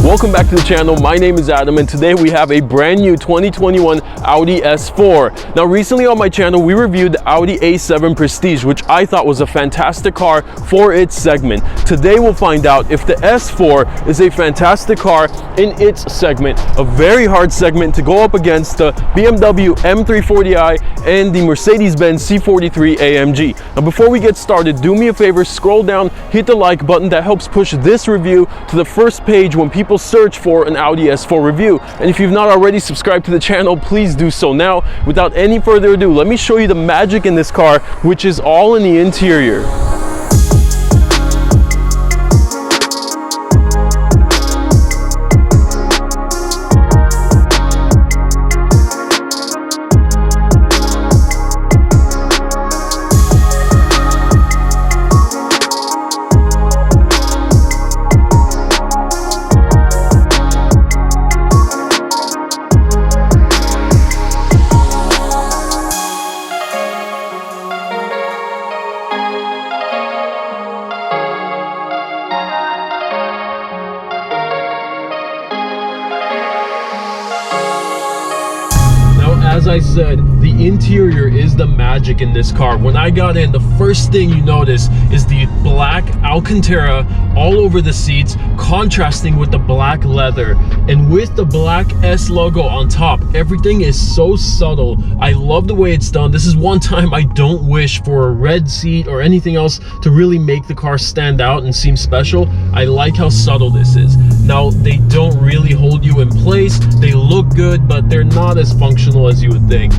Welcome back to the channel. My name is Adam, and today we have a brand new 2021 Audi S4. Now, recently on my channel, we reviewed the Audi A7 Prestige, which I thought was a fantastic car for its segment. Today, we'll find out if the S4 is a fantastic car in its segment, a very hard segment to go up against the BMW M340i and the Mercedes Benz C43 AMG. Now, before we get started, do me a favor, scroll down, hit the like button. That helps push this review to the first page when people search for an Audi S4 review. And if you've not already subscribed to the channel, please do so now. Without any further ado, let me show you the magic in this car, which is all in the interior. As I said, the interior is the magic in this car. When I got in, the first thing you notice is the black alcantara all over the seats, contrasting with the black leather. And with the black S logo on top, everything is so subtle. I love the way it's done. This is one time I don't wish for a red seat or anything else to really make the car stand out and seem special. I like how subtle this is. Now, they don't really hold you in place. They look good, but they're not as functional as you would think.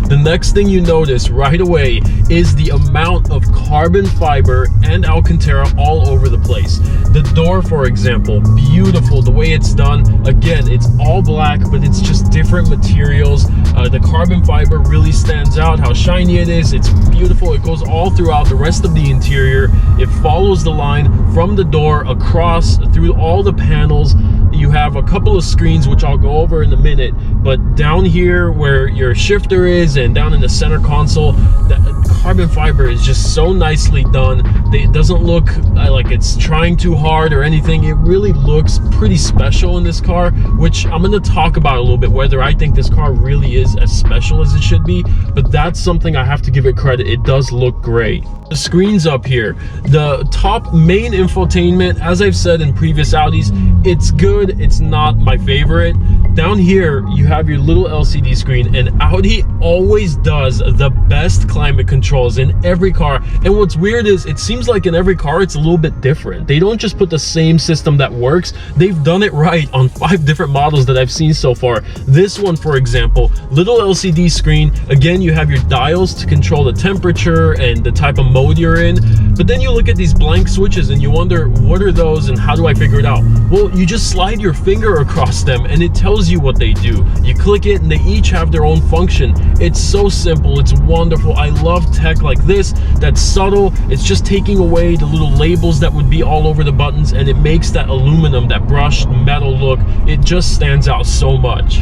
The next thing you notice right away is the amount of carbon fiber and alcantara all over the place. The door, for example, beautiful the way it's done. Again, it's all black, but it's just different materials. The carbon fiber really stands out, how shiny it is. It's beautiful. It goes all throughout the rest of the interior. It follows the line from the door across through all the panels. You have a couple of screens, which I'll go over in a minute, but down here where your shifter is and down in the center console, the carbon fiber is just so nicely done. It doesn't look like it's trying too hard or anything. It really looks pretty special in this car, which I'm going to talk about a little bit, whether I think this car really is as special as it should be, but that's something I have to give it credit. It does look great. The screens up here, the top main infotainment, as I've said in previous Audis, it's good. It's not my favorite. Down here, you have your little LCD screen, and Audi always does the best climate controls in every car. And what's weird is it seems like in every car, it's a little bit different. They don't just put the same system that works. They've done it right on 5 different models that I've seen so far. This one, for example, little LCD screen. Again, you have your dials to control the temperature and the type of mode you're in. But then you look at these blank switches and you wonder, what are those and how do I figure it out? Well, you just slide your finger across them and it tells you what they do. You click it and they each have their own function. It's so simple. It's wonderful. I love tech like this that's subtle. It's just taking away the little labels that would be all over the buttons, and it makes that aluminum, that brushed metal look, it just stands out so much.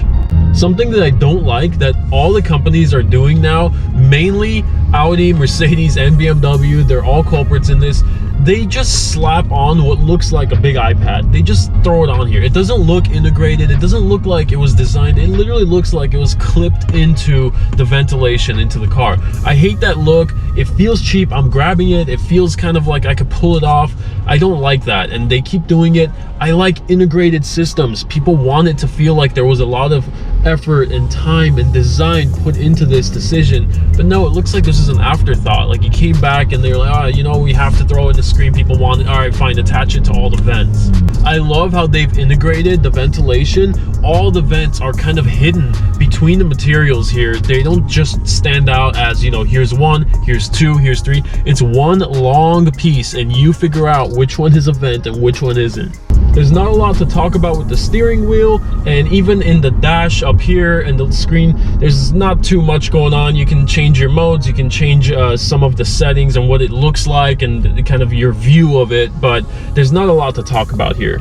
Something that I don't like that all the companies are doing now, mainly Audi, Mercedes, and BMW, they're all culprits in this. They just slap on what looks like a big iPad. They just throw it on here. It doesn't look integrated. It doesn't look like it was designed. It literally looks like it was clipped into the ventilation into the car. I hate that look. It feels cheap. I'm grabbing it. It feels kind of like I could pull it off. I don't like that, and they keep doing it. I like integrated systems. People want it to feel like there was a lot of effort and time and design put into this decision, but no, it looks like this is an afterthought. Like you came back and they're like, oh, you know, we have to throw in the screen. People want it. All right, fine, attach it to all the vents. I love how they've integrated the ventilation. All the vents are kind of hidden between the materials here. They don't just stand out as, you know, here's one, here's two, here's three. It's one long piece, and you figure out which one is a vent and which one isn't. There's not a lot to talk about with the steering wheel, and even in the dash up here and the screen, there's not too much going on. You can change your modes, you can change some of the settings and what it looks like and kind of your view of it, but there's not a lot to talk about here.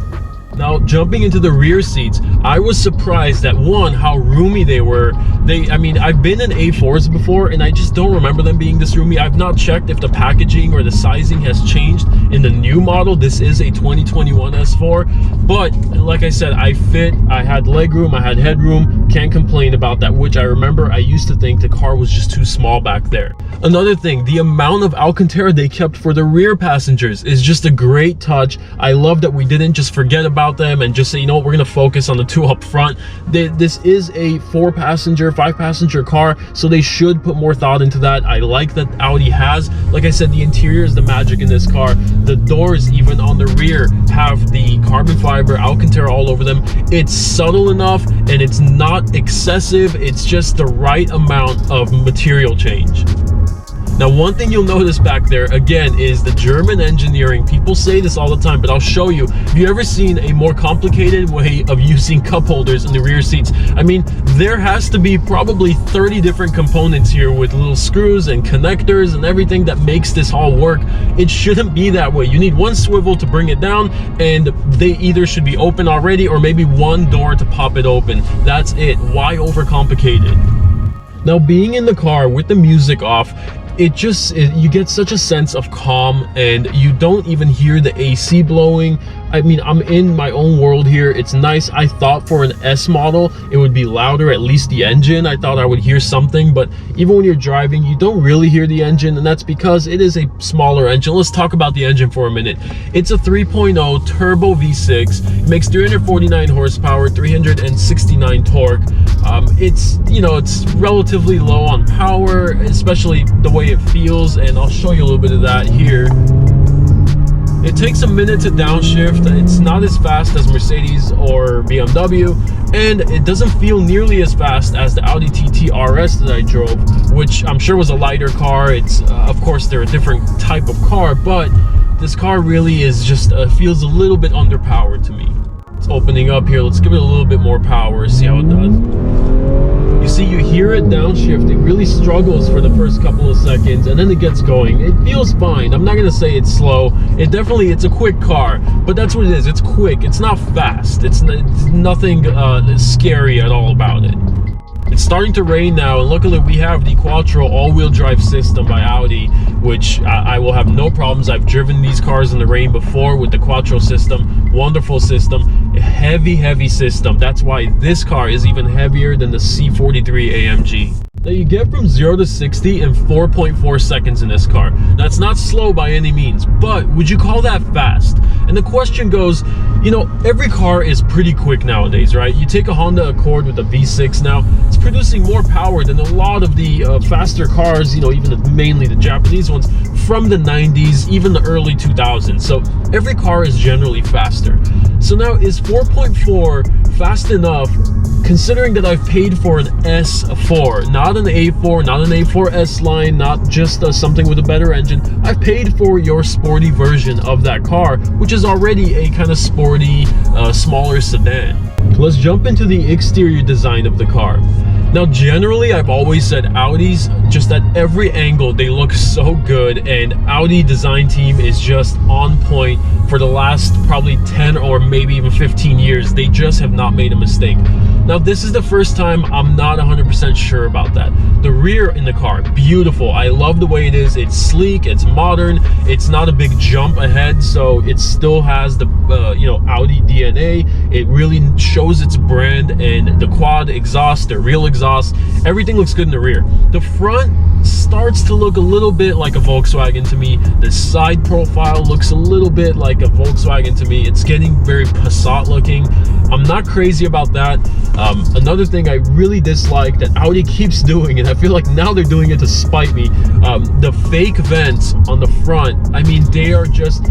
Now, jumping into the rear seats, I was surprised at one, how roomy they were. I mean, I've been in A4s before and I just don't remember them being this roomy. I've not checked if the packaging or the sizing has changed in the new model. This is a 2021 S4, but like I said, I had leg room, I had headroom, can't complain about that, which I remember I used to think the car was just too small back there. Another thing, the amount of Alcantara they kept for the rear passengers is just a great touch. I love that we didn't just forget about them and just say, you know what, we're gonna focus on the two up front. This is a 4-passenger, 5-passenger car, so they should put more thought into that. I like that Audi has, like I said, the interior is the magic in this car. The doors, even on the rear, have the carbon fiber Alcantara all over them. It's subtle enough and it's not excessive. It's just the right amount of material change. Now, one thing you'll notice back there, again, is the German engineering. People say this all the time, but I'll show you. Have you ever seen a more complicated way of using cup holders in the rear seats? I mean, there has to be probably 30 different components here with little screws and connectors and everything that makes this all work. It shouldn't be that way. You need one swivel to bring it down, and they either should be open already or maybe one door to pop it open. That's it. Why overcomplicate it? Now, being in the car with the music off, you get such a sense of calm, and you don't even hear the AC blowing. I mean, I'm in my own world here. It's nice. I thought for an S model it would be louder, at least the engine. I thought I would hear something, but even when you're driving, you don't really hear the engine, and that's because it is a smaller engine. Let's talk about the engine for a minute. It's a 3.0 turbo V6. It makes 349 horsepower, 369 torque. It's, you know, it's relatively low on power, especially the way it feels, and I'll show you a little bit of that here. It takes a minute to downshift. It's not as fast as Mercedes or BMW, and it doesn't feel nearly as fast as the Audi TT RS that I drove, which I'm sure was a lighter car. It's of course they're a different type of car, but this car really is just feels a little bit underpowered to me. It's opening up here. Let's give it a little bit more power, see how it does. You see, you hear it downshift. It really struggles for the first couple of seconds, and then it gets going. It feels fine. I'm not gonna say it's slow. It's a quick car, but that's what it is. It's quick. It's not fast. It's nothing scary at all about it. It's starting to rain now, and luckily we have the Quattro all-wheel drive system by Audi, which I will have no problems. I've driven these cars in the rain before with the Quattro system. Wonderful system. A heavy system. That's why this car is even heavier than the C43 AMG. Now, you get from 0 to 60 in 4.4 seconds in this car. That's not slow by any means, but would you call that fast? And the question goes, you know, every car is pretty quick nowadays, right? You take a Honda Accord with a V6 now, it's producing more power than a lot of the faster cars, you know, even mainly the Japanese ones from the 90s, even the early 2000s. So every car is generally faster. So now, is 4.4 fast enough, considering that I've paid for an S4, not an A4, not an A4S line, not just something with a better engine. I've paid for your sporty version of that car, which is already a kind of sporty, smaller sedan. Let's jump into the exterior design of the car. Now, generally, I've always said Audis, just at every angle, they look so good, and Audi design team is just on point for the last probably 10 or maybe even 15 years. They just have not made a mistake. Now, this is the first time I'm not 100% sure about that. The rear in the car, beautiful. I love the way it is. It's sleek, it's modern, it's not a big jump ahead, so it still has the you know, Audi DNA. It really shows its brand, and the quad exhaust, the real exhaust, everything looks good in the rear. The front starts to look a little bit like a Volkswagen to me. The side profile looks a little bit like a Volkswagen to me. It's getting very Passat looking. I'm not crazy about that. Another thing I really dislike that Audi keeps doing, and I feel like now they're doing it to spite me, the fake vents on the front. I mean, they are just,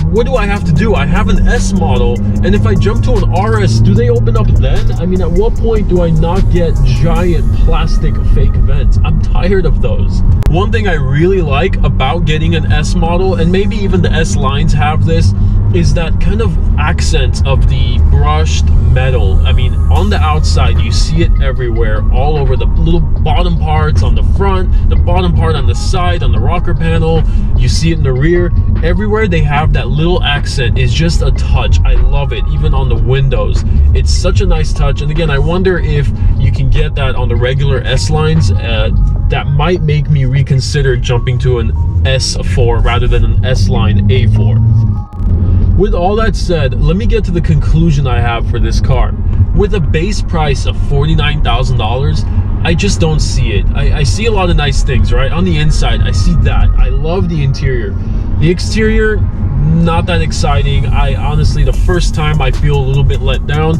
what do I have to do? I have an S model, and if I jump to an RS, do they open up then? I mean, at what point do I not get giant plastic fake vents? I'm tired of those. One thing I really like about getting an S model, and maybe even the S lines have this, is that kind of accent of the brushed metal. I mean, on the outside, you see it everywhere, all over the little bottom parts on the front, the bottom part on the side, on the rocker panel. You see it in the rear. Everywhere they have that little accent is just a touch. I love it. Even on the windows, it's such a nice touch. And again, I wonder if you can get that on the regular S lines. That might make me reconsider jumping to an S4 rather than an S line A4. With all that said, let me get to the conclusion I have for this car. With a base price of $49,000, I just don't see it. I see a lot of nice things, right? On the inside, I see that. I love the interior. The exterior, not that exciting. I honestly, the first time I feel a little bit let down.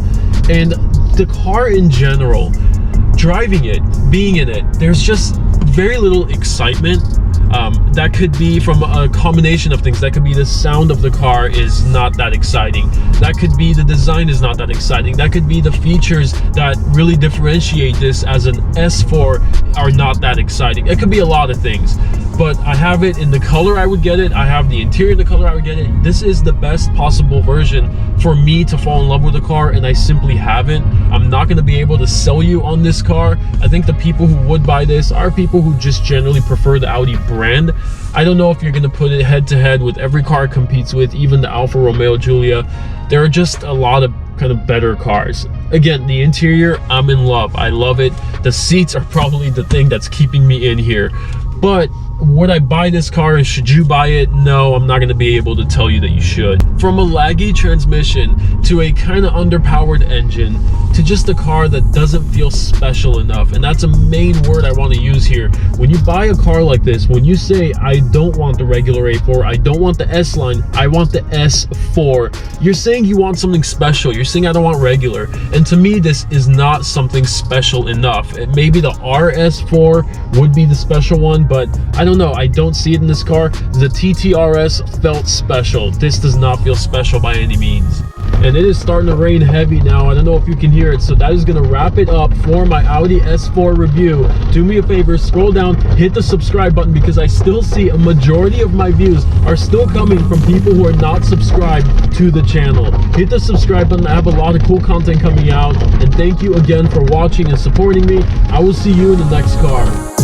And the car in general, driving it, being in it, there's just very little excitement. That could be from a combination of things. That could be the sound of the car is not that exciting. That could be the design is not that exciting. That could be the features that really differentiate this as an S4 are not that exciting. It could be a lot of things. But I have it in the color I would get it. I have the interior in the color I would get it. This is the best possible version for me to fall in love with the car, and I simply haven't. I'm not going to be able to sell you on this car. I think the people who would buy this are people who just generally prefer the Audi brand. I don't know if you're going to put it head to head with every car it competes with, even the Alfa Romeo Giulia. There are just a lot of kind of better cars. Again, the interior, I'm in love. I love it. The seats are probably the thing that's keeping me in here. But would I buy this car and should you buy it? No, I'm not going to be able to tell you that you should. From a laggy transmission to a kind of underpowered engine to just a car that doesn't feel special enough. And that's a main word I want to use here. When you buy a car like this, when you say, I don't want the regular A4, I don't want the S line, I want the S4, you're saying you want something special. You're saying I don't want regular. And to me, this is not something special enough. Maybe the RS4 would be the special one, but I don't know. I don't see it in this car. The TTRS felt special. This does not feel special by any means. And it is starting to rain heavy now. I don't know if you can hear it. So that is going to wrap it up for my Audi S4 review. Do me a favor, scroll down, hit the subscribe button, because I still see a majority of my views are still coming from people who are not subscribed to the channel. Hit the subscribe button. I have a lot of cool content coming out. And thank you again for watching and supporting me. I will see you in the next car.